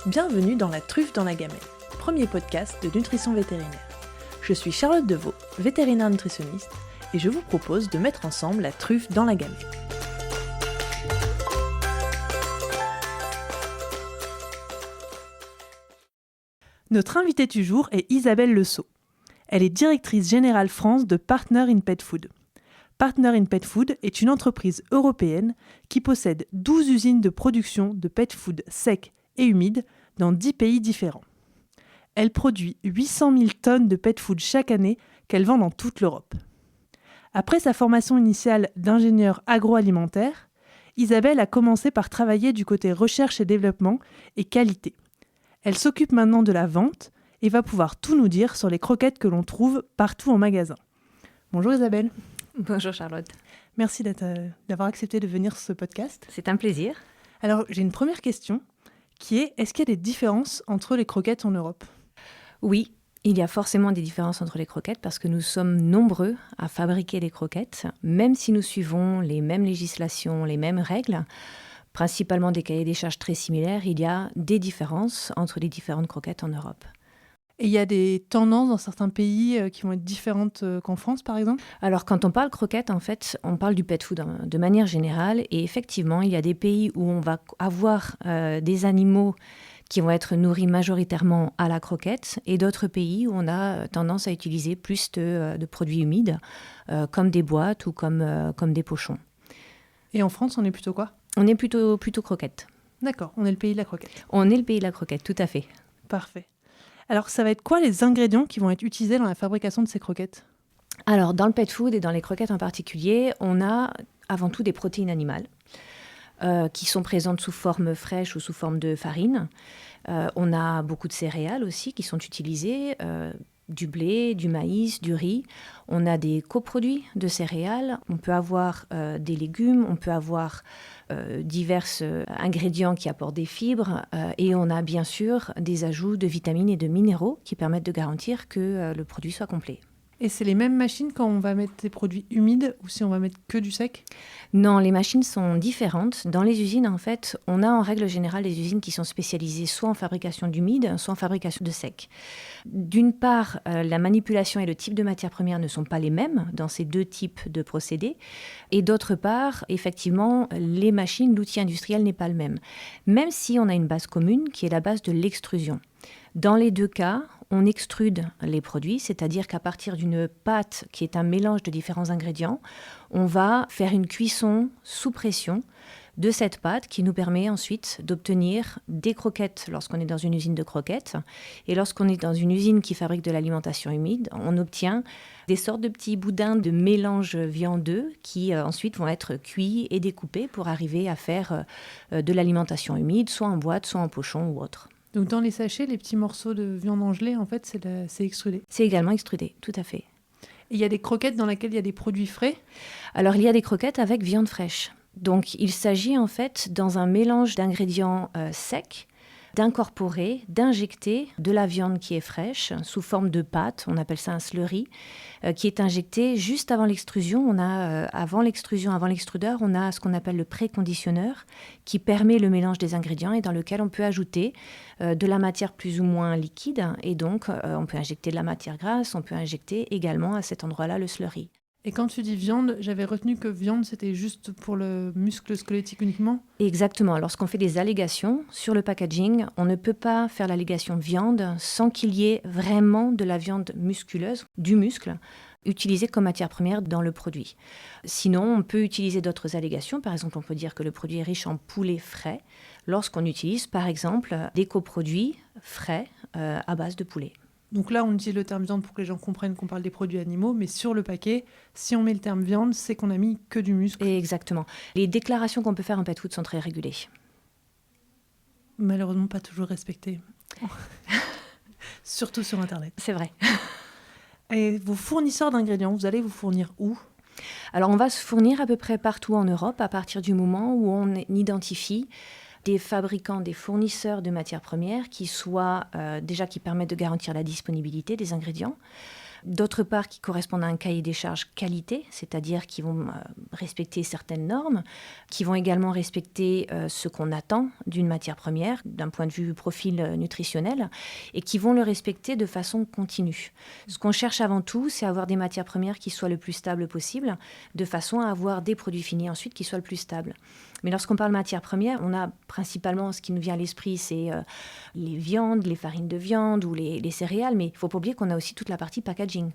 Bienvenue dans La Truffe dans la gamelle, premier podcast de nutrition vétérinaire. Je suis Charlotte Deveau, vétérinaire nutritionniste, et je vous propose de mettre ensemble la truffe dans la gamelle. Notre invitée du jour est Isabelle Le Sceau. Elle est directrice générale France de Partner in Pet Food. Partner in Pet Food est une entreprise européenne qui possède 12 usines de production de pet food sec et humide dans 10 pays différents. Elle produit 800 000 tonnes de pet food chaque année qu'elle vend dans toute l'Europe. Après sa formation initiale d'ingénieure agroalimentaire, Isabelle a commencé par travailler du côté recherche et développement et qualité. Elle s'occupe maintenant de la vente et va pouvoir tout nous dire sur les croquettes que l'on trouve partout en magasin. Bonjour Isabelle. Bonjour Charlotte. Merci d'avoir accepté de venir sur ce podcast. C'est un plaisir. Alors j'ai une première question qui est, est-ce qu'il y a des différences entre les croquettes en Europe ? Oui, il y a forcément des différences entre les croquettes parce que nous sommes nombreux à fabriquer les croquettes, même si nous suivons les mêmes législations, les mêmes règles, principalement des cahiers des charges très similaires, il y a des différences entre les différentes croquettes en Europe. Et il y a des tendances dans certains pays qui vont être différentes qu'en France, par exemple ? Alors, quand on parle croquettes, en fait, on parle du pet food de manière générale. Et effectivement, il y a des pays où on va avoir des animaux qui vont être nourris majoritairement à la croquette et d'autres pays où on a tendance à utiliser plus de produits humides, comme des boîtes ou comme des pochons. Et en France, on est plutôt quoi ? On est plutôt croquettes. D'accord, on est le pays de la croquette. On est le pays de la croquette, tout à fait. Parfait. Alors, ça va être quoi les ingrédients qui vont être utilisés dans la fabrication de ces croquettes ? Alors, dans le pet food et dans les croquettes en particulier, on a avant tout des protéines animales qui sont présentes sous forme fraîche ou sous forme de farine. On a beaucoup de céréales aussi qui sont utilisées, du blé, du maïs, du riz. On a des coproduits de céréales. On peut avoir des légumes, on peut avoir divers ingrédients qui apportent des fibres et on a bien sûr des ajouts de vitamines et de minéraux qui permettent de garantir que le produit soit complet. Et c'est les mêmes machines quand on va mettre des produits humides ou si on va mettre que du sec ? Non, les machines sont différentes. Dans les usines, en fait, on a en règle générale des usines qui sont spécialisées soit en fabrication d'humide, soit en fabrication de sec. D'une part, la manipulation et le type de matière première ne sont pas les mêmes dans ces deux types de procédés. Et d'autre part, effectivement, les machines, l'outil industriel n'est pas le même. Même si on a une base commune qui est la base de l'extrusion. Dans les deux cas, on extrude les produits, c'est-à-dire qu'à partir d'une pâte qui est un mélange de différents ingrédients, on va faire une cuisson sous pression de cette pâte qui nous permet ensuite d'obtenir des croquettes lorsqu'on est dans une usine de croquettes. Et lorsqu'on est dans une usine qui fabrique de l'alimentation humide, on obtient des sortes de petits boudins de mélange viandeux qui ensuite vont être cuits et découpés pour arriver à faire de l'alimentation humide, soit en boîte, soit en pochon ou autre. Donc dans les sachets, les petits morceaux de viande en gelée, en fait, c'est extrudé. C'est également extrudé, tout à fait. Et il y a des croquettes dans lesquelles il y a des produits frais ? Alors il y a des croquettes avec viande fraîche. Donc il s'agit en fait, dans un mélange d'ingrédients secs, d'incorporer, d'injecter de la viande qui est fraîche sous forme de pâte, on appelle ça un slurry, qui est injecté juste avant l'extrusion. On a, avant l'extrusion, avant l'extrudeur, on a ce qu'on appelle le préconditionneur qui permet le mélange des ingrédients et dans lequel on peut ajouter de la matière plus ou moins liquide et donc on peut injecter de la matière grasse, on peut injecter également à cet endroit-là le slurry. Et quand tu dis viande, j'avais retenu que viande, c'était juste pour le muscle squelettique uniquement ? Exactement. Lorsqu'on fait des allégations sur le packaging, on ne peut pas faire l'allégation viande sans qu'il y ait vraiment de la viande musculeuse, du muscle, utilisée comme matière première dans le produit. Sinon, on peut utiliser d'autres allégations. Par exemple, on peut dire que le produit est riche en poulet frais lorsqu'on utilise, par exemple, des coproduits frais à base de poulet. Donc là, on utilise le terme viande pour que les gens comprennent qu'on parle des produits animaux, mais sur le paquet, si on met le terme viande, c'est qu'on a mis que du muscle. Exactement. Les déclarations qu'on peut faire en pet food sont très régulées. Malheureusement, pas toujours respectées. Surtout sur Internet. C'est vrai. Et vos fournisseurs d'ingrédients, vous allez vous fournir où ? Alors, on va se fournir à peu près partout en Europe à partir du moment où on identifie des fabricants, des fournisseurs de matières premières qui soient déjà qui permettent de garantir la disponibilité des ingrédients, D'autre part, qui correspondent à un cahier des charges qualité, c'est-à-dire qui vont respecter certaines normes, qui vont également respecter ce qu'on attend d'une matière première, d'un point de vue profil nutritionnel, et qui vont le respecter de façon continue. Ce qu'on cherche avant tout, c'est avoir des matières premières qui soient le plus stables possible, de façon à avoir des produits finis ensuite qui soient le plus stables. Mais lorsqu'on parle matières premières, on a principalement, ce qui nous vient à l'esprit, c'est les viandes, les farines de viande ou les céréales, mais il ne faut pas oublier qu'on a aussi toute la partie packaging.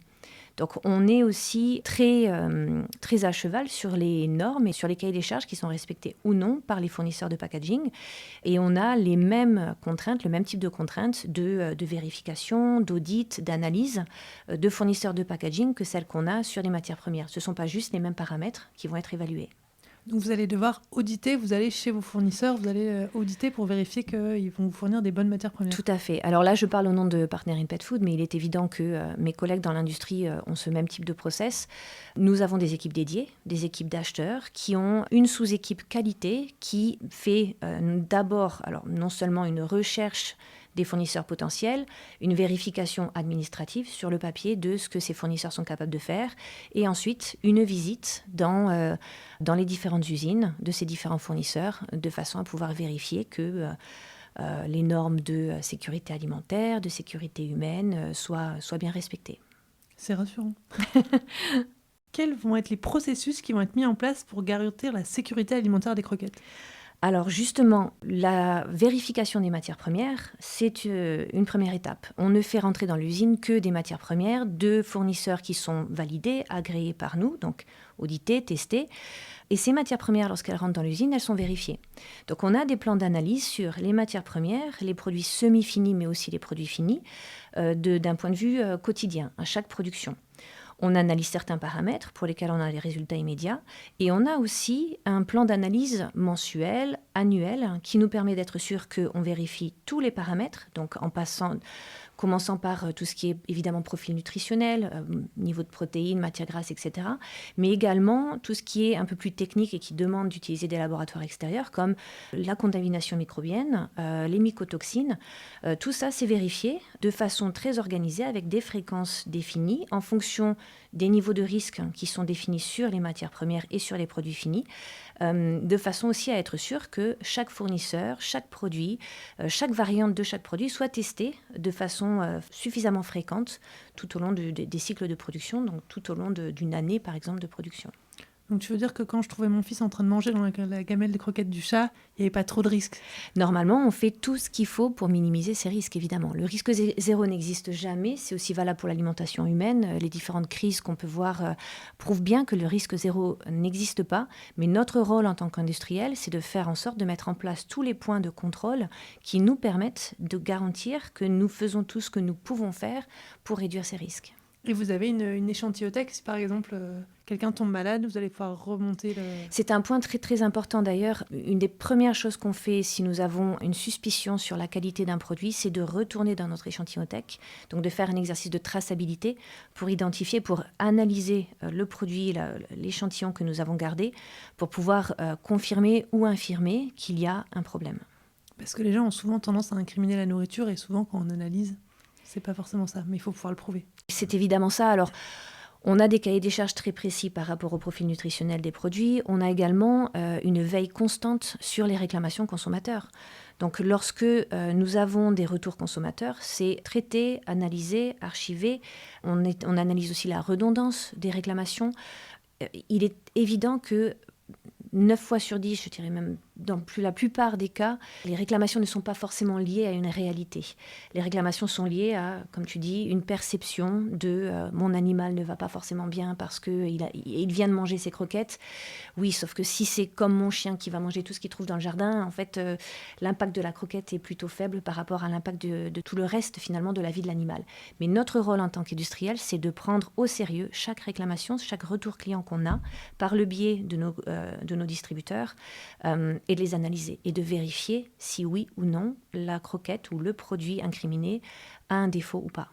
Donc on est aussi très à cheval sur les normes et sur les cahiers des charges qui sont respectés ou non par les fournisseurs de packaging. Et on a les mêmes contraintes, le même type de contraintes de vérification, d'audit, d'analyse de fournisseurs de packaging que celles qu'on a sur les matières premières. Ce ne sont pas juste les mêmes paramètres qui vont être évalués. Donc vous allez devoir auditer, vous allez chez vos fournisseurs, vous allez auditer pour vérifier qu'ils vont vous fournir des bonnes matières premières. Tout à fait. Alors là, je parle au nom de Partner in Pet Food, mais il est évident que mes collègues dans l'industrie ont ce même type de process. Nous avons des équipes dédiées, des équipes d'acheteurs qui ont une sous-équipe qualité qui fait d'abord, alors non seulement une recherche des fournisseurs potentiels, une vérification administrative sur le papier de ce que ces fournisseurs sont capables de faire, et ensuite une visite dans les différentes usines de ces différents fournisseurs, de façon à pouvoir vérifier que les normes de sécurité alimentaire, de sécurité humaine soient bien respectées. C'est rassurant. Quels vont être les processus qui vont être mis en place pour garantir la sécurité alimentaire des croquettes ? Alors justement, la vérification des matières premières, c'est une première étape. On ne fait rentrer dans l'usine que des matières premières de fournisseurs qui sont validés, agréés par nous, donc audités, testés. Et ces matières premières, lorsqu'elles rentrent dans l'usine, elles sont vérifiées. Donc on a des plans d'analyse sur les matières premières, les produits semi-finis, mais aussi les produits finis, d'un point de vue quotidien, à chaque production. On analyse certains paramètres pour lesquels on a les résultats immédiats. Et on a aussi un plan d'analyse mensuel, annuel, qui nous permet d'être sûr qu'on vérifie tous les paramètres, donc commençant par tout ce qui est évidemment profil nutritionnel, niveau de protéines, matières grasses, etc. Mais également tout ce qui est un peu plus technique et qui demande d'utiliser des laboratoires extérieurs, comme la contamination microbienne, les mycotoxines. Tout ça, c'est vérifié de façon très organisée, avec des fréquences définies, en fonction des niveaux de risque qui sont définis sur les matières premières et sur les produits finis, de façon aussi à être sûr que chaque fournisseur, chaque produit, chaque variante de chaque produit soit testée de façon suffisamment fréquente tout au long des cycles de production, donc tout au long d'une année par exemple de production. Donc tu veux dire que quand je trouvais mon fils en train de manger dans la gamelle des croquettes du chat, il n'y avait pas trop de risques ? Normalement, on fait tout ce qu'il faut pour minimiser ces risques, évidemment. Le risque zéro n'existe jamais, c'est aussi valable pour l'alimentation humaine. Les différentes crises qu'on peut voir prouvent bien que le risque zéro n'existe pas. Mais notre rôle en tant qu'industriel, c'est de faire en sorte de mettre en place tous les points de contrôle qui nous permettent de garantir que nous faisons tout ce que nous pouvons faire pour réduire ces risques. Et vous avez une échantillothèque, si par exemple quelqu'un tombe malade, vous allez pouvoir remonter le... C'est un point très très important d'ailleurs. Une des premières choses qu'on fait si nous avons une suspicion sur la qualité d'un produit, c'est de retourner dans notre échantillothèque, donc de faire un exercice de traçabilité pour identifier, pour analyser le produit, l'échantillon que nous avons gardé, pour pouvoir confirmer ou infirmer qu'il y a un problème. Parce que les gens ont souvent tendance à incriminer la nourriture et souvent quand on analyse, c'est pas forcément ça, mais il faut pouvoir le prouver. C'est évidemment ça. Alors, on a des cahiers des charges très précis par rapport au profil nutritionnel des produits. On a également une veille constante sur les réclamations consommateurs. Donc, lorsque nous avons des retours consommateurs, c'est traité, analysé, archivé. On analyse aussi la redondance des réclamations. Il est évident que 9 fois sur 10, je dirais même dans la plupart des cas, les réclamations ne sont pas forcément liées à une réalité. Les réclamations sont liées à, comme tu dis, une perception de mon animal ne va pas forcément bien parce qu'il vient de manger ses croquettes. Oui, sauf que si c'est comme mon chien qui va manger tout ce qu'il trouve dans le jardin, en fait, l'impact de la croquette est plutôt faible par rapport à l'impact de tout le reste, finalement, de la vie de l'animal. Mais notre rôle en tant qu'industriel, c'est de prendre au sérieux chaque réclamation, chaque retour client qu'on a, par le biais de nos distributeurs, et de les analyser et de vérifier si oui ou non la croquette ou le produit incriminé a un défaut ou pas.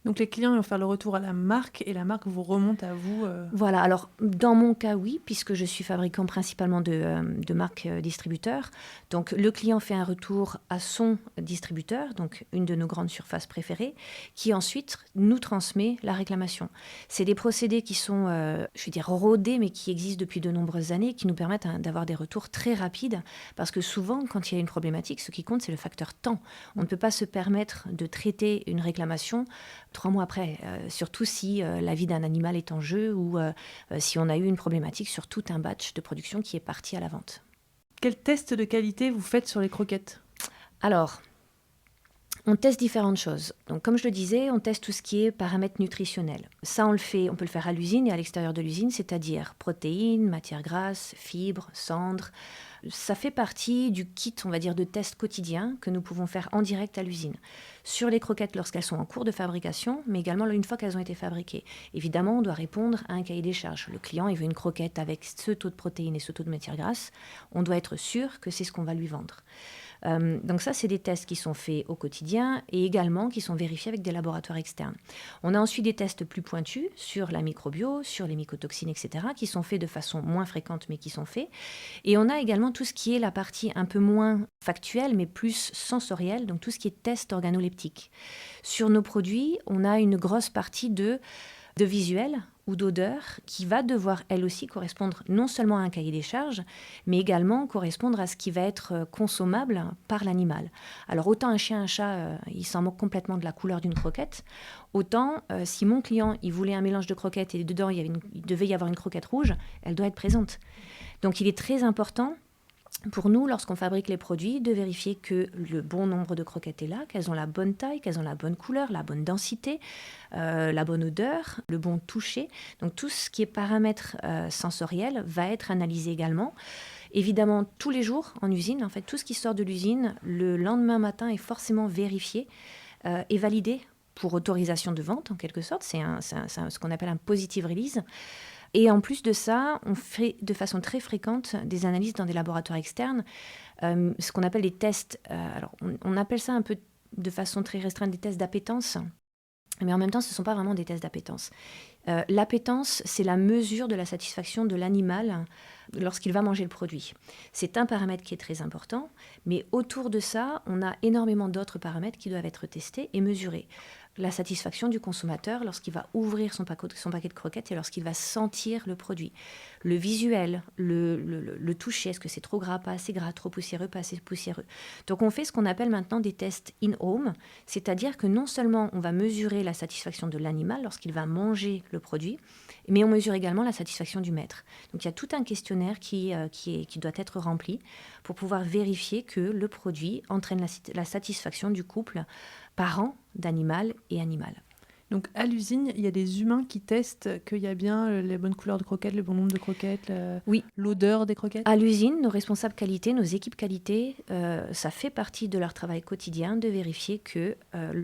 Donc les clients vont faire le retour à la marque et la marque vous remonte à vous. Voilà, alors dans mon cas, oui, puisque je suis fabricant principalement de marques distributeurs. Donc le client fait un retour à son distributeur, donc une de nos grandes surfaces préférées, qui ensuite nous transmet la réclamation. C'est des procédés qui sont, je veux dire, rodés, mais qui existent depuis de nombreuses années, qui nous permettent d'avoir des retours très rapides, parce que souvent, quand il y a une problématique, ce qui compte, c'est le facteur temps. On ne peut pas se permettre de traiter une réclamation 3 mois après, surtout si la vie d'un animal est en jeu ou si on a eu une problématique sur tout un batch de production qui est parti à la vente. Quel test de qualité vous faites sur les croquettes ? Alors, on teste différentes choses. Donc, comme je le disais, on teste tout ce qui est paramètres nutritionnels. Ça, on peut le faire à l'usine et à l'extérieur de l'usine, c'est-à-dire protéines, matières grasses, fibres, cendres. Ça fait partie du kit, on va dire, de tests quotidiens que nous pouvons faire en direct à l'usine. Sur les croquettes lorsqu'elles sont en cours de fabrication, mais également une fois qu'elles ont été fabriquées. Évidemment, on doit répondre à un cahier des charges. Le client, il veut une croquette avec ce taux de protéines et ce taux de matières grasses. On doit être sûr que c'est ce qu'on va lui vendre. Donc ça, c'est des tests qui sont faits au quotidien et également qui sont vérifiés avec des laboratoires externes. On a ensuite des tests plus pointus sur la microbio, sur les mycotoxines, etc., qui sont faits de façon moins fréquente, mais qui sont faits. Et on a également tout ce qui est la partie un peu moins factuelle, mais plus sensorielle, donc tout ce qui est test organoleptique. Sur nos produits, on a une grosse partie de visuel ou d'odeur qui va devoir, elle aussi, correspondre non seulement à un cahier des charges, mais également correspondre à ce qui va être consommable par l'animal. Alors autant un chien, un chat, il s'en moque complètement de la couleur d'une croquette, autant si mon client il voulait un mélange de croquettes et dedans il devait y avoir une croquette rouge, elle doit être présente. Donc il est très important pour nous, lorsqu'on fabrique les produits, de vérifier que le bon nombre de croquettes est là, qu'elles ont la bonne taille, qu'elles ont la bonne couleur, la bonne densité, la bonne odeur, le bon toucher. Donc tout ce qui est paramètres sensoriels va être analysé également. Évidemment, tous les jours en usine, en fait, tout ce qui sort de l'usine, le lendemain matin est forcément vérifié et validé pour autorisation de vente, en quelque sorte. C'est ce qu'on appelle un positive release. Et en plus de ça, on fait de façon très fréquente des analyses dans des laboratoires externes, ce qu'on appelle des tests. Alors, on appelle ça un peu de façon très restreinte des tests d'appétence, mais en même temps, ce ne sont pas vraiment des tests d'appétence. L'appétence, c'est la mesure de la satisfaction de l'animal lorsqu'il va manger le produit. C'est un paramètre qui est très important, mais autour de ça, on a énormément d'autres paramètres qui doivent être testés et mesurés. La satisfaction du consommateur lorsqu'il va ouvrir son paquet de croquettes et lorsqu'il va sentir le produit. Le visuel, le toucher, est-ce que c'est trop gras, pas assez gras, trop poussiéreux, pas assez poussiéreux. Donc on fait ce qu'on appelle maintenant des tests in-home, c'est-à-dire que non seulement on va mesurer la satisfaction de l'animal lorsqu'il va manger le produit, mais on mesure également la satisfaction du maître. Donc il y a tout un questionnaire qui doit être rempli pour pouvoir vérifier que le produit entraîne la satisfaction du couple parent d'animal et animal. Donc à l'usine, il y a des humains qui testent qu'il y a bien les bonnes couleurs de croquettes, le bon nombre de croquettes, oui. L'odeur des croquettes. À l'usine, nos responsables qualité, nos équipes qualité, ça fait partie de leur travail quotidien de vérifier que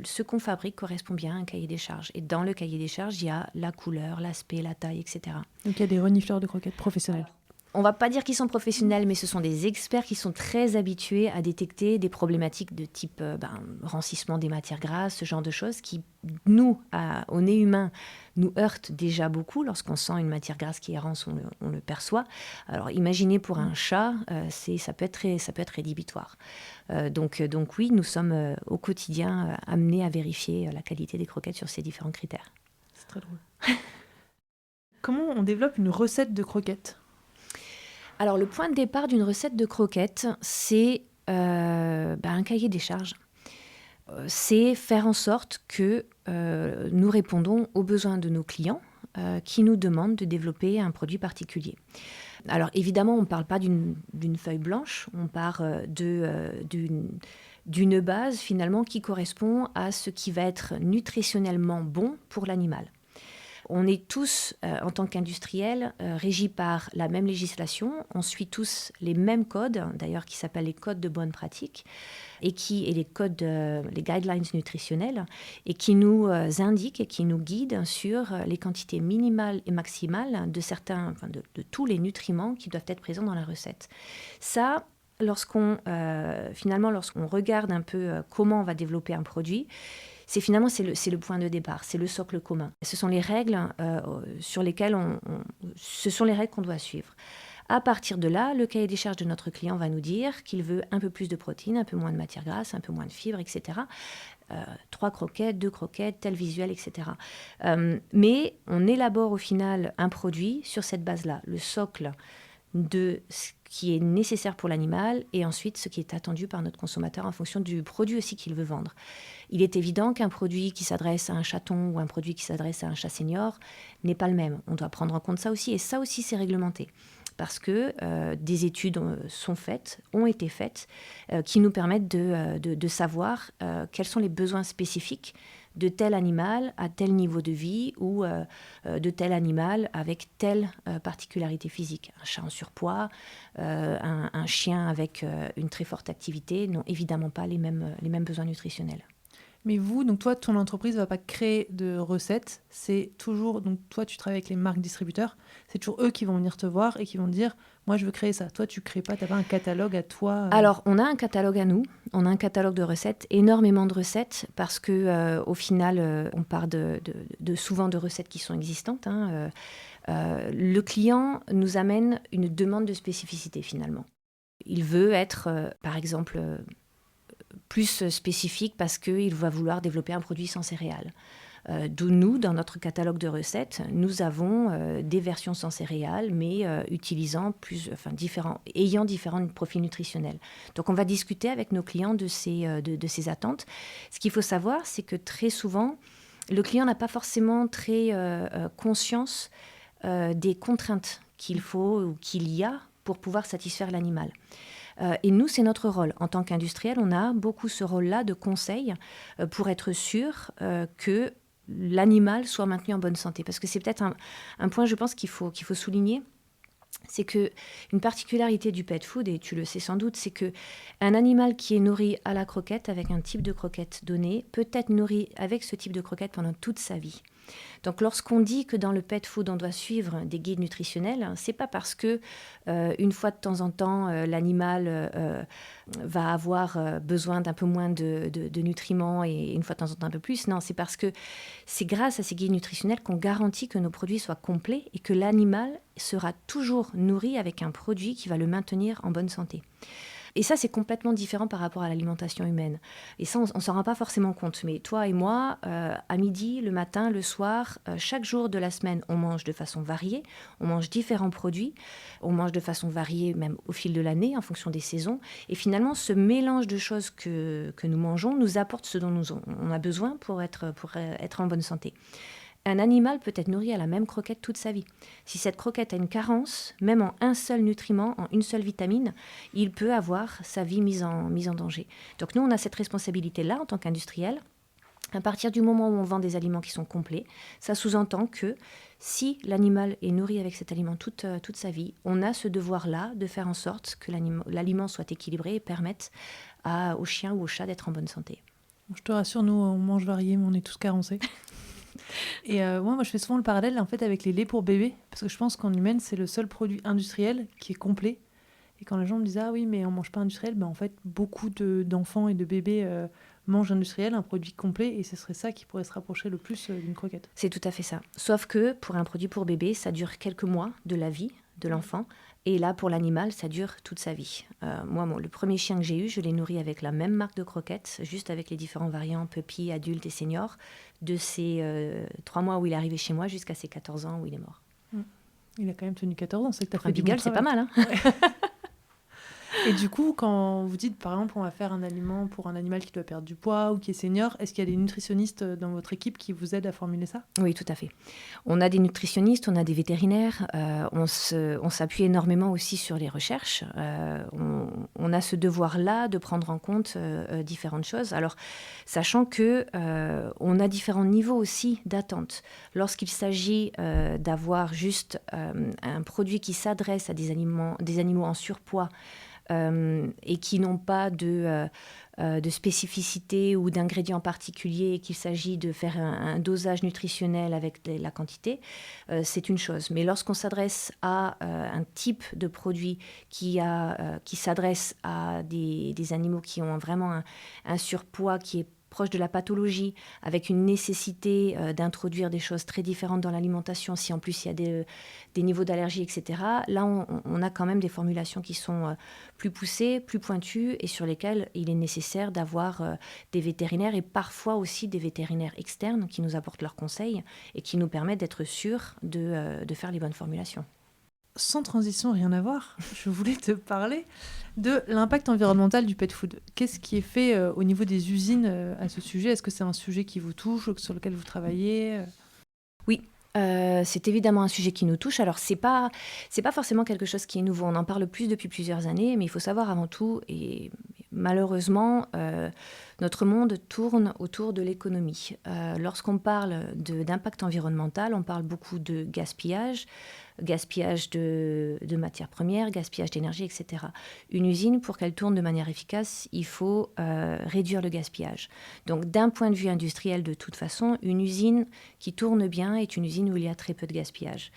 ce qu'on fabrique correspond bien à un cahier des charges. Et dans le cahier des charges, il y a la couleur, l'aspect, la taille, etc. Donc il y a des renifleurs de croquettes professionnels. On ne va pas dire qu'ils sont professionnels, mais ce sont des experts qui sont très habitués à détecter des problématiques de type rancissement des matières grasses, ce genre de choses qui, nous, au nez humain, nous heurtent déjà beaucoup. Lorsqu'on sent une matière grasse qui est rance, on le perçoit. Alors imaginez pour un chat, ça peut être rédhibitoire. Donc oui, nous sommes au quotidien amenés à vérifier la qualité des croquettes sur ces différents critères. C'est très drôle. Comment on développe une recette de croquettes ? Alors, le point de départ d'une recette de croquettes, c'est un cahier des charges. C'est faire en sorte que nous répondons aux besoins de nos clients qui nous demandent de développer un produit particulier. Alors, évidemment, on ne parle pas d'une feuille blanche, on parle d'une base, finalement, qui correspond à ce qui va être nutritionnellement bon pour l'animal. On est tous, en tant qu'industriels, régis par la même législation. On suit tous les mêmes codes, d'ailleurs qui s'appellent les codes de bonne pratique, et les guidelines nutritionnelles, et qui nous indiquent et qui nous guident sur les quantités minimales et maximales de tous les nutriments qui doivent être présents dans la recette. Ça, lorsqu'on regarde un peu comment on va développer un produit, c'est le point de départ, c'est le socle commun. Ce sont les règles sur lesquelles ce sont les règles qu'on doit suivre. À partir de là, le cahier des charges de notre client va nous dire qu'il veut un peu plus de protéines, un peu moins de matière grasse, un peu moins de fibres, etc. 3 croquettes, 2 croquettes, tel visuel, etc. Mais on élabore au final un produit sur cette base-là, le socle de ce qui est nécessaire pour l'animal et ensuite ce qui est attendu par notre consommateur en fonction du produit aussi qu'il veut vendre. Il est évident qu'un produit qui s'adresse à un chaton ou un produit qui s'adresse à un chat senior n'est pas le même. On doit prendre en compte ça aussi et ça aussi c'est réglementé. Parce que des études ont été faites, qui nous permettent de savoir quels sont les besoins spécifiques de tel animal à tel niveau de vie ou de tel animal avec telle particularité physique. Un chat en surpoids, un chien avec une très forte activité n'ont évidemment pas les mêmes besoins nutritionnels. Mais vous, donc toi, ton entreprise ne va pas créer de recettes. C'est toujours, donc toi, tu travailles avec les marques distributeurs. C'est toujours eux qui vont venir te voir et qui vont te dire, moi, je veux créer ça. Toi, tu crées pas, tu n'as pas un catalogue à toi. Alors, on a un catalogue à nous. On a un catalogue de recettes, énormément de recettes, parce que au final, on part souvent de recettes qui sont existantes. Le client nous amène une demande de spécificité finalement. Il veut être, par exemple, plus spécifique parce qu'il va vouloir développer un produit sans céréales. D'où nous, dans notre catalogue de recettes, nous avons des versions sans céréales, mais ayant différents profils nutritionnels. Donc on va discuter avec nos clients de ces attentes. Ce qu'il faut savoir, c'est que très souvent, le client n'a pas forcément très conscience des contraintes qu'il faut ou qu'il y a pour pouvoir satisfaire l'animal. Et nous, c'est notre rôle. En tant qu'industriel, on a beaucoup ce rôle-là de conseil pour être sûr que l'animal soit maintenu en bonne santé. Parce que c'est peut-être un point, je pense, qu'il faut souligner. C'est qu'une particularité du pet food, et tu le sais sans doute, c'est qu'un animal qui est nourri à la croquette, avec un type de croquette donné, peut être nourri avec ce type de croquette pendant toute sa vie. Donc lorsqu'on dit que dans le pet food, on doit suivre des guides nutritionnels, c'est pas parce que une fois de temps en temps, l'animal va avoir besoin d'un peu moins de nutriments et une fois de temps en temps un peu plus. Non, c'est parce que c'est grâce à ces guides nutritionnels qu'on garantit que nos produits soient complets et que l'animal sera toujours nourri avec un produit qui va le maintenir en bonne santé. Et ça, c'est complètement différent par rapport à l'alimentation humaine. Et ça, on ne s'en rend pas forcément compte. Mais toi et moi, à midi, le matin, le soir, chaque jour de la semaine, on mange de façon variée. On mange différents produits. On mange de façon variée même au fil de l'année, en fonction des saisons. Et finalement, ce mélange de choses que nous mangeons nous apporte ce dont on a besoin pour être en bonne santé. Un animal peut être nourri à la même croquette toute sa vie. Si cette croquette a une carence, même en un seul nutriment, en une seule vitamine, il peut avoir sa vie mise en danger. Donc nous, on a cette responsabilité-là en tant qu'industriel. À partir du moment où on vend des aliments qui sont complets, ça sous-entend que si l'animal est nourri avec cet aliment toute sa vie, on a ce devoir-là de faire en sorte que l'aliment soit équilibré et permette au chien ou au chat d'être en bonne santé. Je te rassure, nous, on mange varié, mais on est tous carencés. Et moi, je fais souvent le parallèle en fait, avec les laits pour bébés, parce que je pense qu'en humaine, c'est le seul produit industriel qui est complet. Et quand les gens me disent « Ah oui, mais on ne mange pas industriel », en fait, beaucoup d'enfants et de bébés mangent industriel, un produit complet, et ce serait ça qui pourrait se rapprocher le plus d'une croquette. C'est tout à fait ça. Sauf que pour un produit pour bébé, ça dure quelques mois de la vie de l'enfant. Et là, pour l'animal, ça dure toute sa vie. Moi, le premier chien que j'ai eu, je l'ai nourri avec la même marque de croquettes, juste avec les différents variants puppy, adulte et senior, de ses 3 mois où il est arrivé chez moi jusqu'à ses 14 ans où il est mort. Il a quand même tenu 14 ans, c'est que tu as fait un du bon beagle, c'est pas mal, hein. Ouais. Et du coup, quand vous dites, par exemple, on va faire un aliment pour un animal qui doit perdre du poids ou qui est senior, est-ce qu'il y a des nutritionnistes dans votre équipe qui vous aident à formuler ça ? Oui, tout à fait. On a des nutritionnistes, on a des vétérinaires, on s'appuie énormément aussi sur les recherches. On a ce devoir-là de prendre en compte différentes choses. Alors, sachant que on a différents niveaux aussi d'attente. Lorsqu'il s'agit d'avoir juste un produit qui s'adresse à des animaux en surpoids, et qui n'ont pas de spécificité ou d'ingrédients particuliers, et qu'il s'agit de faire un dosage nutritionnel avec la quantité, c'est une chose. Mais lorsqu'on s'adresse à un type de produit qui s'adresse à des animaux qui ont vraiment un surpoids qui est proche de la pathologie, avec une nécessité d'introduire des choses très différentes dans l'alimentation, si en plus il y a des niveaux d'allergie, etc., là, on a quand même des formulations qui sont plus poussées, plus pointues, et sur lesquelles il est nécessaire d'avoir des vétérinaires, et parfois aussi des vétérinaires externes qui nous apportent leurs conseils et qui nous permettent d'être sûrs de faire les bonnes formulations. Sans transition, rien à voir, je voulais te parler de l'impact environnemental du pet food. Qu'est-ce qui est fait au niveau des usines à ce sujet ? Est-ce que c'est un sujet qui vous touche, sur lequel vous travaillez ? Oui. C'est évidemment un sujet qui nous touche. Alors, c'est pas forcément quelque chose qui est nouveau. On en parle plus depuis plusieurs années, mais il faut savoir avant tout, et malheureusement, notre monde tourne autour de l'économie. Lorsqu'on parle d'impact environnemental, on parle beaucoup de gaspillage de matières premières, gaspillage d'énergie, etc. Une usine, pour qu'elle tourne de manière efficace, il faut réduire le gaspillage. Donc, d'un point de vue industriel, de toute façon, une usine qui tourne bien est une usine où il y a très peu de gaspillage.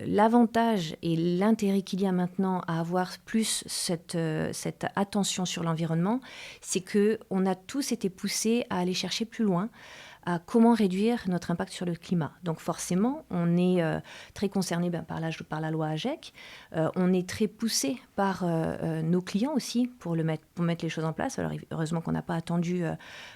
L'avantage et l'intérêt qu'il y a maintenant à avoir plus cette attention sur l'environnement, c'est qu'on a tous été poussés à aller chercher plus loin, à comment réduire notre impact sur le climat. Donc forcément, on est très concerné par la loi AGEC, on est très poussé par nos clients aussi pour mettre les choses en place. Alors heureusement qu'on n'a pas attendu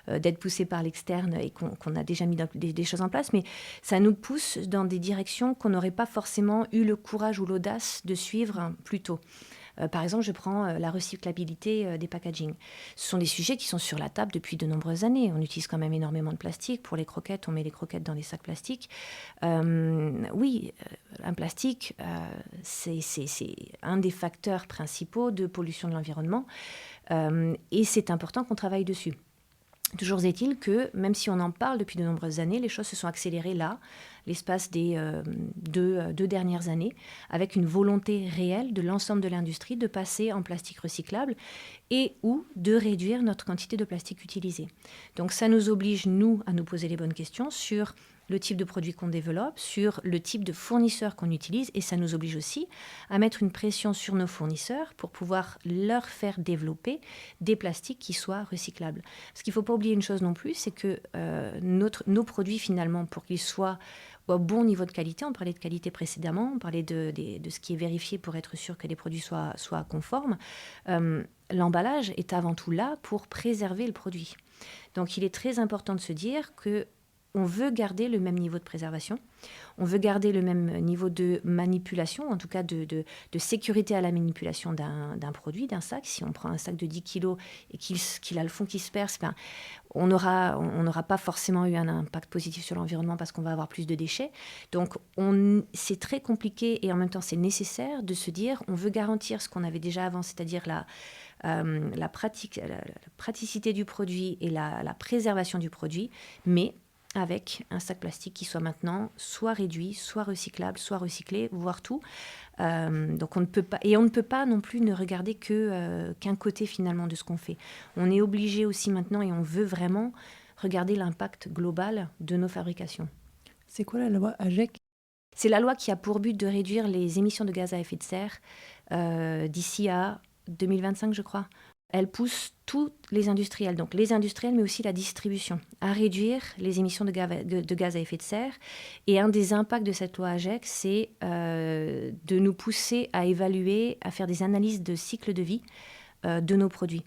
d'être poussé par l'externe et qu'on a déjà mis des choses en place, mais ça nous pousse dans des directions qu'on n'aurait pas forcément eu le courage ou l'audace de suivre plus tôt. Par exemple, je prends la recyclabilité des packaging. Ce sont des sujets qui sont sur la table depuis de nombreuses années. On utilise quand même énormément de plastique. Pour les croquettes, on met les croquettes dans des sacs plastiques. Oui, un plastique, c'est un des facteurs principaux de pollution de l'environnement. Et c'est important qu'on travaille dessus. Toujours est-il que, même si on en parle depuis de nombreuses années, les choses se sont accélérées là, l'espace des deux dernières années, avec une volonté réelle de l'ensemble de l'industrie de passer en plastique recyclable et ou de réduire notre quantité de plastique utilisé. Donc ça nous oblige, nous, à nous poser les bonnes questions sur le type de produit qu'on développe, sur le type de fournisseurs qu'on utilise, et ça nous oblige aussi à mettre une pression sur nos fournisseurs pour pouvoir leur faire développer des plastiques qui soient recyclables. Parce qu'il ne faut pas oublier une chose non plus, c'est que nos produits, finalement, pour qu'ils soient au bon niveau de qualité, on parlait de qualité précédemment, on parlait de ce qui est vérifié pour être sûr que les produits soient conformes, l'emballage est avant tout là pour préserver le produit. Donc il est très important de se dire que on veut garder le même niveau de préservation, on veut garder le même niveau de manipulation, en tout cas de sécurité à la manipulation d'un produit, d'un sac. Si on prend un sac de 10 kilos et qu'il a le fond qui se perce, on n'aura pas forcément eu un impact positif sur l'environnement parce qu'on va avoir plus de déchets. Donc c'est très compliqué et en même temps c'est nécessaire de se dire on veut garantir ce qu'on avait déjà avant, c'est-à-dire la praticité du produit et la préservation du produit, mais avec un sac plastique qui soit maintenant soit réduit, soit recyclable, soit recyclé, voire tout. Donc on ne peut pas non plus ne regarder qu'un côté finalement de ce qu'on fait. On est obligé aussi maintenant et on veut vraiment regarder l'impact global de nos fabrications. C'est quoi la loi AGEC ? C'est la loi qui a pour but de réduire les émissions de gaz à effet de serre d'ici à 2025, je crois. Elle pousse tous les industriels, donc les industriels, mais aussi la distribution, à réduire les émissions de gaz à effet de serre. Et un des impacts de cette loi AGEC, c'est de nous pousser à évaluer, à faire des analyses de cycle de vie de nos produits.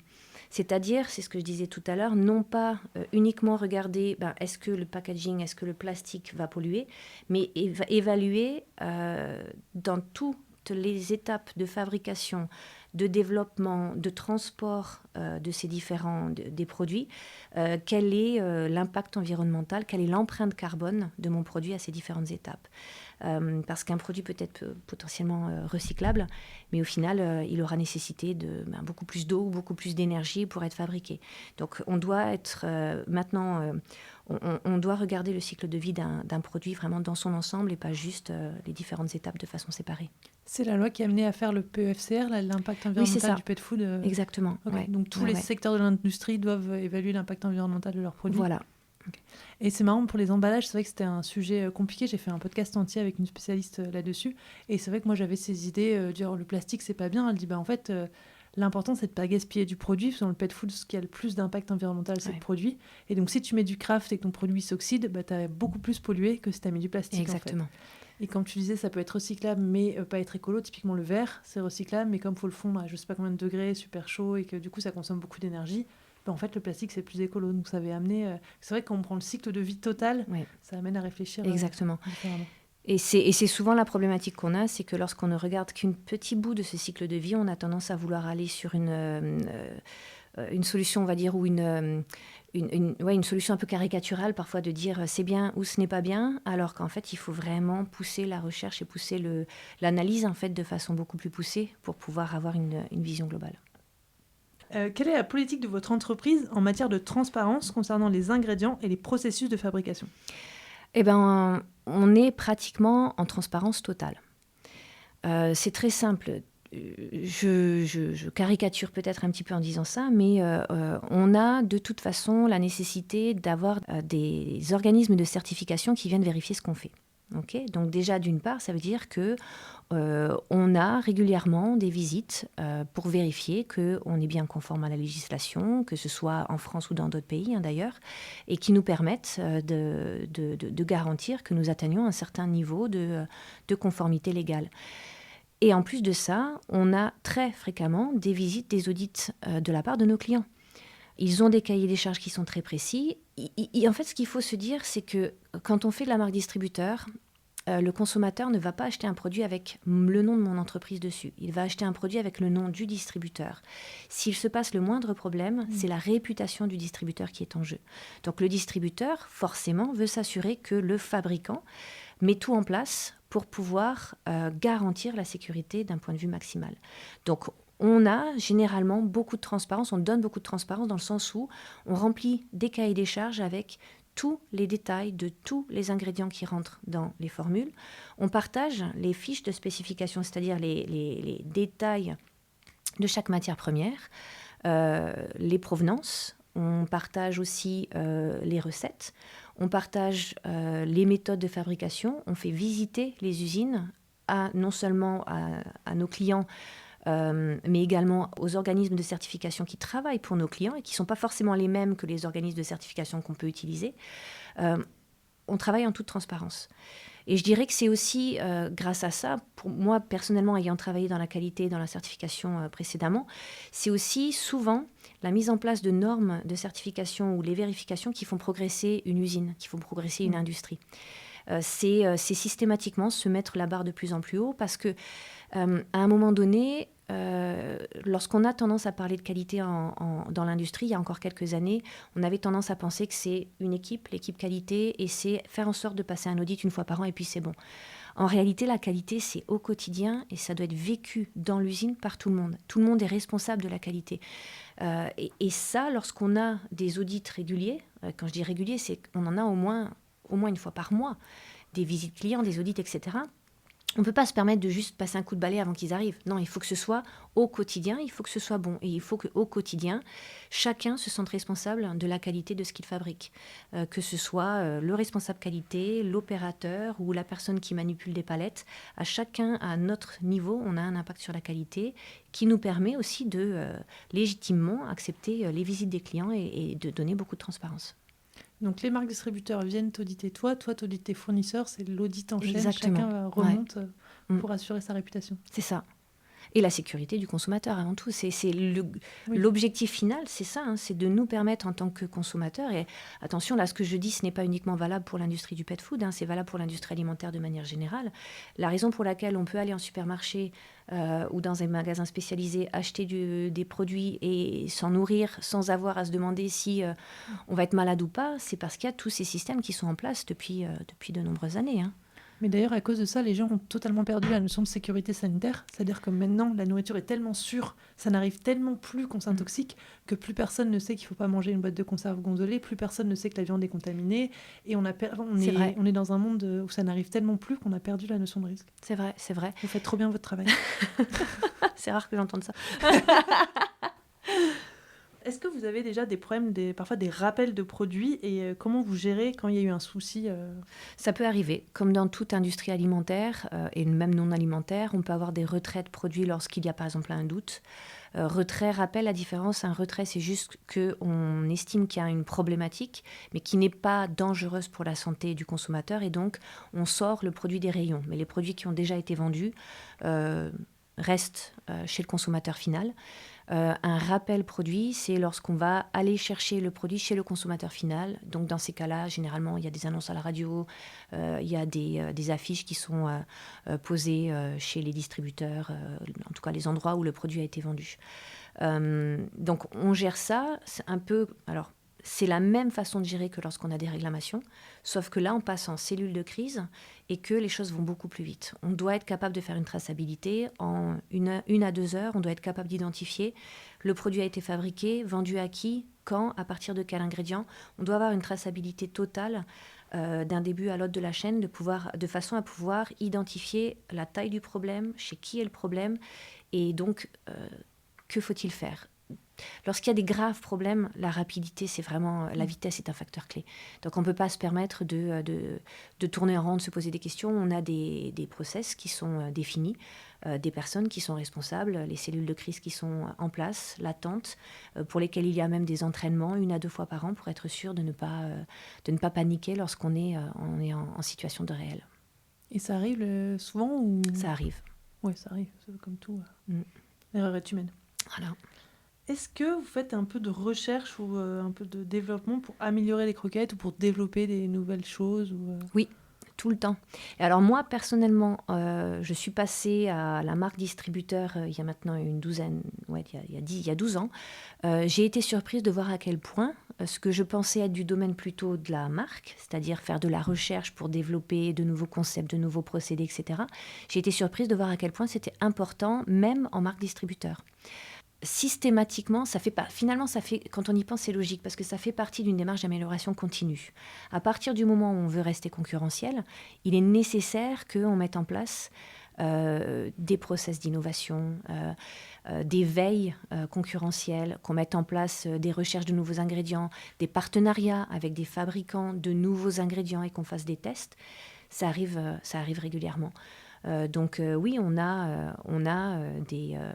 C'est-à-dire, c'est ce que je disais tout à l'heure, non pas uniquement regarder est-ce que le packaging, est-ce que le plastique va polluer, mais évaluer dans toutes les étapes de fabrication, de développement, de transport de ces des produits, quel est l'impact environnemental, quelle est l'empreinte carbone de mon produit à ces différentes étapes. Parce qu'un produit peut être potentiellement recyclable, mais au final, il aura nécessité de beaucoup plus d'eau, beaucoup plus d'énergie pour être fabriqué. Donc on doit être maintenant... On doit regarder le cycle de vie d'un produit vraiment dans son ensemble et pas juste les différentes étapes de façon séparée. C'est la loi qui a amené à faire le PEFCR, l'impact environnemental du pet food. Exactement. Okay. Ouais. Donc tous les secteurs de l'industrie doivent évaluer l'impact environnemental de leurs produits. Voilà. Okay. Et c'est marrant, pour les emballages, c'est vrai que c'était un sujet compliqué. J'ai fait un podcast entier avec une spécialiste là-dessus. Et c'est vrai que moi, j'avais ces idées, dire le plastique, c'est pas bien. Elle dit, en fait... l'important, c'est de ne pas gaspiller du produit. Parce que dans le pet food, ce qui a le plus d'impact environnemental, c'est le produit. Et donc, si tu mets du craft et que ton produit s'oxyde, tu as beaucoup plus pollué que si tu as mis du plastique. Exactement. En fait. Et comme tu disais, ça peut être recyclable, mais pas être écolo. Typiquement, le verre, c'est recyclable, mais comme il faut le fondre à je ne sais pas combien de degrés, super chaud, et que du coup, ça consomme beaucoup d'énergie, en fait, le plastique, c'est plus écolo. Donc, ça avait amené... C'est vrai que quand on prend le cycle de vie total, ça amène à réfléchir Exactement. Différemment. Et c'est souvent la problématique qu'on a, c'est que lorsqu'on ne regarde qu'un petit bout de ce cycle de vie, on a tendance à vouloir aller sur une solution, on va dire, ou une solution un peu caricaturale, parfois de dire c'est bien ou ce n'est pas bien, alors qu'en fait, il faut vraiment pousser la recherche et pousser l'analyse en fait, de façon beaucoup plus poussée pour pouvoir avoir une vision globale. Quelle est la politique de votre entreprise en matière de transparence concernant les ingrédients et les processus de fabrication ? Eh bien, on est pratiquement en transparence totale. C'est très simple. Je caricature peut-être un petit peu en disant ça, mais on a de toute façon la nécessité d'avoir des organismes de certification qui viennent vérifier ce qu'on fait. Okay ? Donc déjà, d'une part, ça veut dire que on a régulièrement des visites pour vérifier qu'on est bien conforme à la législation, que ce soit en France ou dans d'autres pays d'ailleurs, et qui nous permettent de garantir que nous atteignons un certain niveau de conformité légale. Et en plus de ça, on a très fréquemment des visites, des audits de la part de nos clients. Ils ont des cahiers des charges qui sont très précis. En fait, ce qu'il faut se dire, c'est que quand on fait de la marque distributeur, le consommateur ne va pas acheter un produit avec le nom de mon entreprise dessus. Il va acheter un produit avec le nom du distributeur. S'il se passe le moindre problème, c'est la réputation du distributeur qui est en jeu. Donc le distributeur, forcément, veut s'assurer que le fabricant met tout en place pour pouvoir garantir la sécurité d'un point de vue maximal. Donc on a généralement beaucoup de transparence, on donne beaucoup de transparence dans le sens où on remplit des cahiers des charges avec tous les détails de tous les ingrédients qui rentrent dans les formules. On partage les fiches de spécification, c'est-à-dire les détails de chaque matière première, les provenances. On partage aussi les recettes. On partage les méthodes de fabrication. On fait visiter les usines non seulement à nos clients, mais également aux organismes de certification qui travaillent pour nos clients et qui ne sont pas forcément les mêmes que les organismes de certification qu'on peut utiliser. On travaille en toute transparence. Et je dirais que c'est aussi grâce à ça, pour moi personnellement ayant travaillé dans la qualité, dans la certification précédemment, c'est aussi souvent la mise en place de normes de certification ou les vérifications qui font progresser une usine, qui font progresser une industrie. C'est systématiquement se mettre la barre de plus en plus haut parce que à un moment donné, lorsqu'on a tendance à parler de qualité dans l'industrie, il y a encore quelques années, on avait tendance à penser que c'est une équipe, l'équipe qualité, et c'est faire en sorte de passer un audit une fois par an et puis c'est bon. En réalité, la qualité, c'est au quotidien et ça doit être vécu dans l'usine par tout le monde. Tout le monde est responsable de la qualité. Et ça, lorsqu'on a des audits réguliers, quand je dis réguliers, c'est qu'on en a au moins une fois par mois, des visites clients, des audits, etc. On ne peut pas se permettre de juste passer un coup de balai avant qu'ils arrivent. Non, il faut que ce soit au quotidien, il faut que ce soit bon. Et il faut qu'au quotidien, chacun se sente responsable de la qualité de ce qu'il fabrique. Que ce soit le responsable qualité, l'opérateur ou la personne qui manipule des palettes. À chacun, à notre niveau, on a un impact sur la qualité qui nous permet aussi de légitimement accepter les visites des clients et de donner beaucoup de transparence. Donc les marques distributeurs viennent t'auditer toi t'audites tes fournisseurs, c'est l'audit en chaîne, Exactement. chacun remonte pour assurer sa réputation. C'est ça. Et la sécurité du consommateur avant tout. C'est l'objectif final, c'est ça, hein, c'est de nous permettre en tant que consommateurs, et attention, là ce que je dis, ce n'est pas uniquement valable pour l'industrie du pet food, hein, c'est valable pour l'industrie alimentaire de manière générale. La raison pour laquelle on peut aller en supermarché ou dans un magasin spécialisé, acheter des produits et s'en nourrir sans avoir à se demander si on va être malade ou pas, c'est parce qu'il y a tous ces systèmes qui sont en place depuis de nombreuses années, hein. Mais d'ailleurs, à cause de ça, les gens ont totalement perdu la notion de sécurité sanitaire. C'est-à-dire que maintenant, la nourriture est tellement sûre, ça n'arrive tellement plus qu'on s'intoxique, que plus personne ne sait qu'il ne faut pas manger une boîte de conserve gondolée, plus personne ne sait que la viande est contaminée. Et on est dans un monde où ça n'arrive tellement plus qu'on a perdu la notion de risque. C'est vrai, c'est vrai. Vous faites trop bien votre travail. C'est rare que j'entende ça. Est-ce que vous avez déjà des problèmes, parfois des rappels de produits et comment vous gérez quand il y a eu un souci Ça peut arriver, comme dans toute industrie alimentaire et même non alimentaire, on peut avoir des retraits de produits lorsqu'il y a par exemple un doute. Retrait, rappel, la différence, un retrait c'est juste qu'on estime qu'il y a une problématique mais qui n'est pas dangereuse pour la santé du consommateur et donc on sort le produit des rayons. Mais les produits qui ont déjà été vendus restent chez le consommateur final. Un rappel produit, c'est lorsqu'on va aller chercher le produit chez le consommateur final. Donc dans ces cas-là, généralement, il y a des annonces à la radio, il y a des affiches qui sont posées chez les distributeurs, en tout cas les endroits où le produit a été vendu. Donc on gère ça, c'est un peu... Alors, c'est la même façon de gérer que lorsqu'on a des réclamations, sauf que là, on passe en cellule de crise et que les choses vont beaucoup plus vite. On doit être capable de faire une traçabilité. En une à 2 heures, on doit être capable d'identifier le produit a été fabriqué, vendu à qui, quand, à partir de quel ingrédient. On doit avoir une traçabilité totale d'un début à l'autre de la chaîne, de façon à pouvoir identifier la taille du problème, chez qui est le problème, et donc, que faut-il faire ? Lorsqu'il y a des graves problèmes, la rapidité, c'est vraiment... La vitesse est un facteur clé. Donc, on ne peut pas se permettre de tourner en rond, de se poser des questions. On a des process qui sont définis, des personnes qui sont responsables, les cellules de crise qui sont en place, latentes, pour lesquelles il y a même des entraînements 1 à 2 fois par an pour être sûr de ne pas paniquer lorsqu'on est en situation de réel. Et ça arrive souvent ou... Ça arrive. Oui, ça arrive, c'est comme tout. L'erreur est humaine. Voilà. Est-ce que vous faites un peu de recherche ou un peu de développement pour améliorer les croquettes ou pour développer des nouvelles choses Oui, tout le temps. Et alors moi, personnellement, je suis passée à la marque distributeur il y a maintenant une douzaine, il y a 12 ans. J'ai été surprise de voir à quel point ce que je pensais être du domaine plutôt de la marque, c'est-à-dire faire de la recherche pour développer de nouveaux concepts, de nouveaux procédés, etc. J'ai été surprise de voir à quel point c'était important, même en marque distributeur. Systématiquement, finalement, quand on y pense, c'est logique, parce que ça fait partie d'une démarche d'amélioration continue. À partir du moment où on veut rester concurrentiel, il est nécessaire qu'on mette en place des process d'innovation, des veilles concurrentielles, qu'on mette en place des recherches de nouveaux ingrédients, des partenariats avec des fabricants de nouveaux ingrédients et qu'on fasse des tests. Ça arrive régulièrement. Donc oui, on a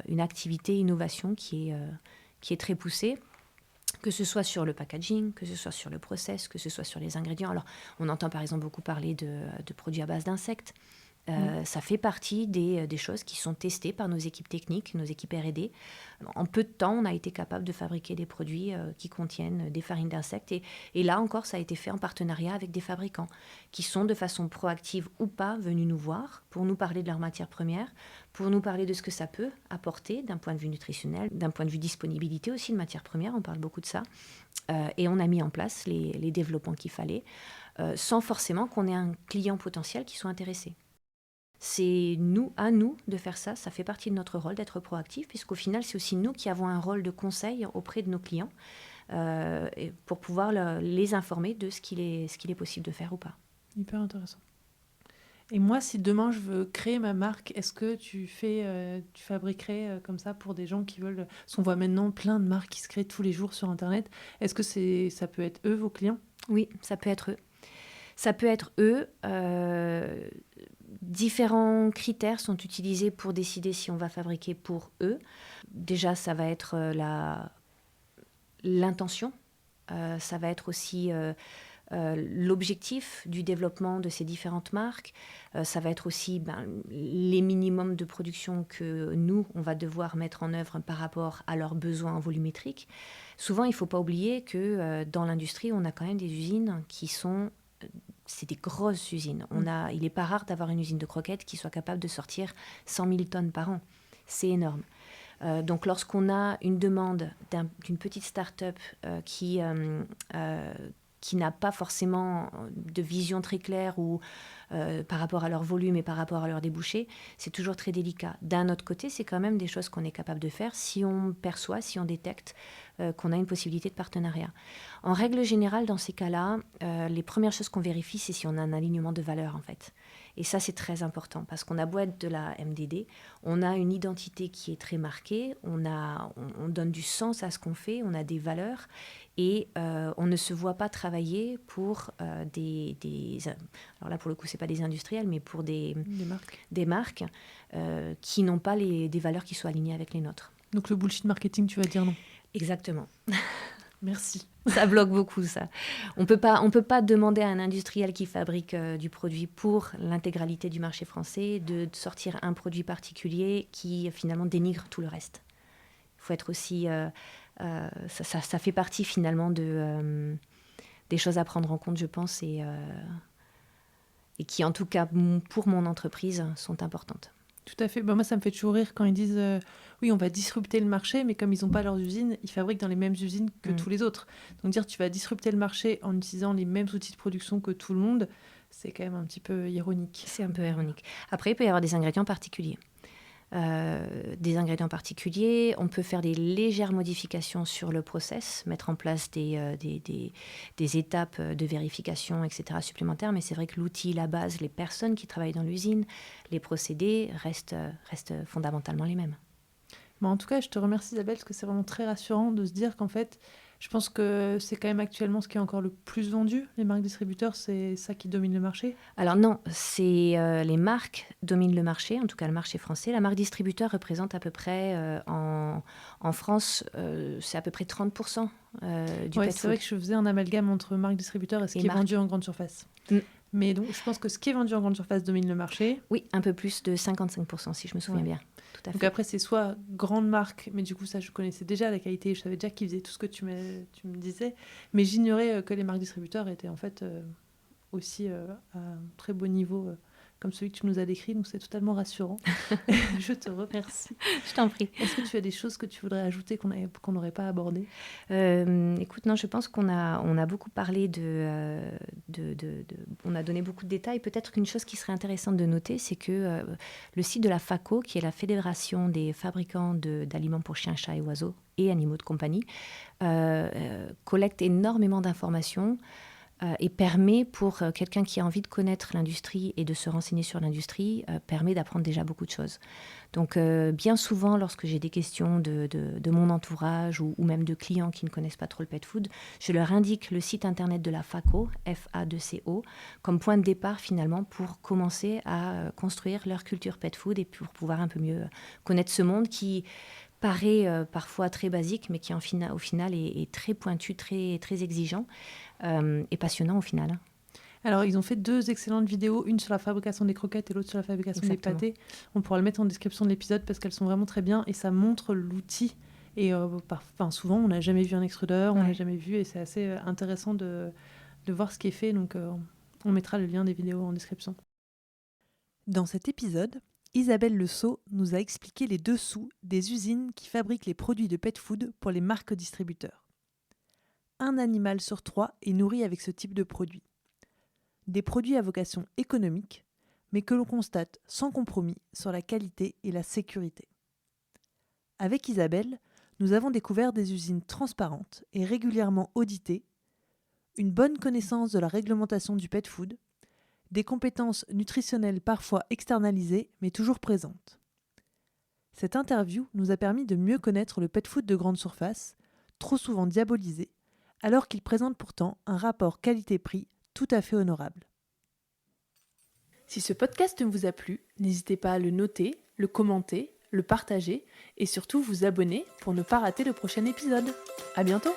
une activité innovation qui est très poussée, que ce soit sur le packaging, que ce soit sur le process, que ce soit sur les ingrédients. Alors, on entend par exemple beaucoup parler de produits à base d'insectes. Ça fait partie des choses qui sont testées par nos équipes techniques, nos équipes R&D. En peu de temps, on a été capable de fabriquer des produits qui contiennent des farines d'insectes. Et là encore, ça a été fait en partenariat avec des fabricants qui sont de façon proactive ou pas venus nous voir pour nous parler de leurs matières premières, pour nous parler de ce que ça peut apporter d'un point de vue nutritionnel, d'un point de vue disponibilité aussi de matières premières, on parle beaucoup de ça. Et on a mis en place les développements qu'il fallait, sans forcément qu'on ait un client potentiel qui soit intéressé. C'est à nous de faire ça, ça fait partie de notre rôle d'être proactif, puisqu'au final, c'est aussi nous qui avons un rôle de conseil auprès de nos clients pour pouvoir les informer de ce qu'il est possible de faire ou pas. Hyper intéressant. Et moi, si demain je veux créer ma marque, est-ce que tu fabriquerais comme ça pour des gens qui veulent... Parce qu'on voit maintenant plein de marques qui se créent tous les jours sur Internet. Est-ce que ça peut être eux, vos clients ? Oui, ça peut être eux. Ça peut être eux. Différents critères sont utilisés pour décider si on va fabriquer pour eux. Déjà, ça va être l'intention. Ça va être aussi l'objectif du développement de ces différentes marques. Ça va être aussi les minimums de production que nous, on va devoir mettre en œuvre par rapport à leurs besoins volumétriques. Souvent, il ne faut pas oublier que dans l'industrie, on a quand même des usines qui sont... C'est des grosses usines. Il n'est pas rare d'avoir une usine de croquettes qui soit capable de sortir 100 000 tonnes par an. C'est énorme. Donc, lorsqu'on a une demande d'une petite start-up qui n'a pas forcément de vision très claire ou par rapport à leur volume et par rapport à leurs débouchés, c'est toujours très délicat. D'un autre côté, c'est quand même des choses qu'on est capable de faire si on perçoit, si on détecte qu'on a une possibilité de partenariat. En règle générale, dans ces cas-là, les premières choses qu'on vérifie, c'est si on a un alignement de valeurs, en fait. Et ça, c'est très important parce qu'on a beau être de la MDD, on a une identité qui est très marquée, on donne du sens à ce qu'on fait, on a des valeurs et on ne se voit pas travailler pour alors là, pour le coup, ce n'est pas des industriels, mais pour des marques qui n'ont pas des valeurs qui soient alignées avec les nôtres. Donc le bullshit marketing, tu vas dire non. Exactement. Merci. Ça bloque beaucoup, ça. On peut pas demander à un industriel qui fabrique du produit pour l'intégralité du marché français de sortir un produit particulier qui finalement dénigre tout le reste. Il faut être aussi... ça fait partie finalement des choses à prendre en compte, je pense, et qui, en tout cas, pour mon entreprise, sont importantes. Tout à fait. Moi, ça me fait toujours rire quand ils disent oui, on va disrupter le marché, mais comme ils n'ont pas leurs usines, ils fabriquent dans les mêmes usines que tous les autres. Donc dire tu vas disrupter le marché en utilisant les mêmes outils de production que tout le monde, c'est quand même un petit peu ironique. C'est un peu ironique. Après, il peut y avoir des ingrédients particuliers. On peut faire des légères modifications sur le process, mettre en place des étapes de vérification, etc. supplémentaires, mais c'est vrai que l'outil, la base, les personnes qui travaillent dans l'usine, les procédés restent fondamentalement les mêmes. Bon, en tout cas, je te remercie Isabelle, parce que c'est vraiment très rassurant de se dire qu'en fait, je pense que c'est quand même actuellement ce qui est encore le plus vendu. Les marques distributeurs, c'est ça qui domine le marché? Alors non, c'est les marques dominent le marché, en tout cas le marché français. La marque distributeur représente à peu près, en France, c'est à peu près 30% du pet food. C'est vrai que je faisais un amalgame entre marque distributeur et ce qui est vendu en grande surface. Mais donc, je pense que ce qui est vendu en grande surface domine le marché. Oui, un peu plus de 55%, si je me souviens bien. Tout à fait. Donc après, c'est soit grande marque, mais du coup, ça, je connaissais déjà la qualité, je savais déjà qu'ils faisaient tout ce que tu me disais, mais j'ignorais que les marques distributeurs étaient en fait aussi à un très beau niveau, comme celui que tu nous as décrit, donc c'est totalement rassurant. Je te remercie. Je t'en prie. Est-ce que tu as des choses que tu voudrais ajouter qu'on n'aurait pas abordées? Écoute, non, je pense qu'on a beaucoup parlé on a donné beaucoup de détails. Peut-être qu'une chose qui serait intéressante de noter, c'est que le site de la FACO, qui est la Fédération des fabricants d'aliments pour chiens, chats et oiseaux et animaux de compagnie, collecte énormément d'informations et permet pour quelqu'un qui a envie de connaître l'industrie et de se renseigner sur l'industrie, permet d'apprendre déjà beaucoup de choses. Donc bien souvent, lorsque j'ai des questions de mon entourage ou même de clients qui ne connaissent pas trop le pet food, je leur indique le site internet de la FACO, F-A-2-C-O, comme point de départ finalement pour commencer à construire leur culture pet food et pour pouvoir un peu mieux connaître ce monde qui paraît parfois très basique, mais qui au final est très pointu, très, très exigeant et passionnant au final. Alors, ils ont fait 2 excellentes vidéos, une sur la fabrication des croquettes et l'autre sur la fabrication des pâtés. On pourra le mettre en description de l'épisode parce qu'elles sont vraiment très bien et ça montre l'outil. Et souvent, on n'a jamais vu un extrudeur, on n'a jamais vu, et c'est assez intéressant de voir ce qui est fait. Donc, on mettra le lien des vidéos en description. Dans cet épisode, Isabelle Le Sceau nous a expliqué les dessous des usines qui fabriquent les produits de pet food pour les marques distributeurs. 1 animal sur 3 est nourri avec ce type de produit. Des produits à vocation économique, mais que l'on constate sans compromis sur la qualité et la sécurité. Avec Isabelle, nous avons découvert des usines transparentes et régulièrement auditées, une bonne connaissance de la réglementation du pet food, des compétences nutritionnelles parfois externalisées mais toujours présentes. Cette interview nous a permis de mieux connaître le pet food de grande surface, trop souvent diabolisé, alors qu'il présente pourtant un rapport qualité-prix tout à fait honorable. Si ce podcast vous a plu, n'hésitez pas à le noter, le commenter, le partager et surtout vous abonner pour ne pas rater le prochain épisode. À bientôt!